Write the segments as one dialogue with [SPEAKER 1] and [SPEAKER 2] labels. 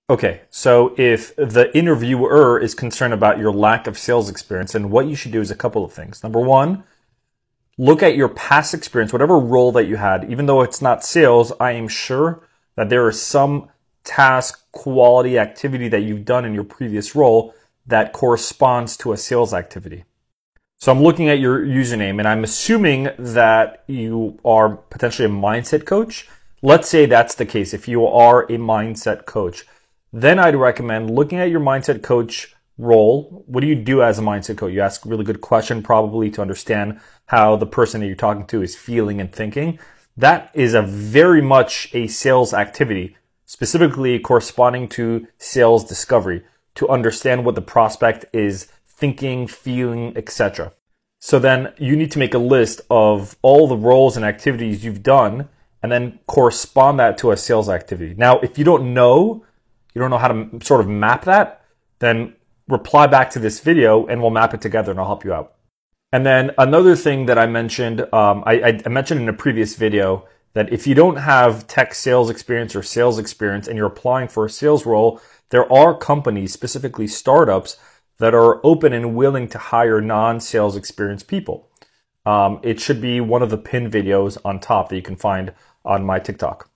[SPEAKER 1] Okay, so if the interviewer is concerned about your lack of sales experience, then what you should do is a couple of things. Number one, look at your past experience, whatever role that you had. Even though it's not sales, I am sure that there is some task, quality, activity that you've done in your previous role that corresponds to a sales activity. So I'm looking at your username and I'm assuming that you are potentially a mindset coach. Let's say that's the case. If you are a mindset coach, then I'd recommend looking at your mindset coach role. What do you do as a mindset coach? You ask a really good question probably to understand how the person that you're talking to is feeling and thinking. That is a very much a sales activity, specifically corresponding to sales discovery, to understand what the prospect is thinking, feeling, etc. So then you need to make a list of all the roles and activities you've done and then correspond that to a sales activity. Now, if you don't know how to sort of map that, then reply back to this video and we'll map it together and I'll help you out. And then another thing that I mentioned, I mentioned in a previous video that if you don't have tech sales experience or sales experience and you're applying for a sales role, there are companies, specifically startups, that are open and willing to hire non-sales experienced people. It should be one of the pinned videos on top that you can find on my TikTok.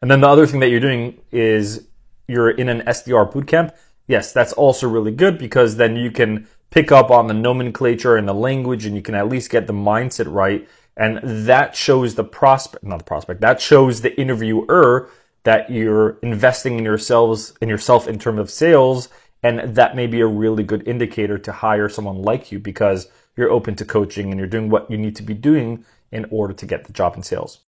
[SPEAKER 1] And then the other thing that you're doing is you're in an SDR bootcamp. Yes, that's also really good because then you can pick up on the nomenclature and the language and you can at least get the mindset right. And that shows the prospect, not the prospect, that shows the interviewer that you're investing in yourself in terms of sales. And that may be a really good indicator to hire someone like you because you're open to coaching and you're doing what you need to be doing in order to get the job in sales.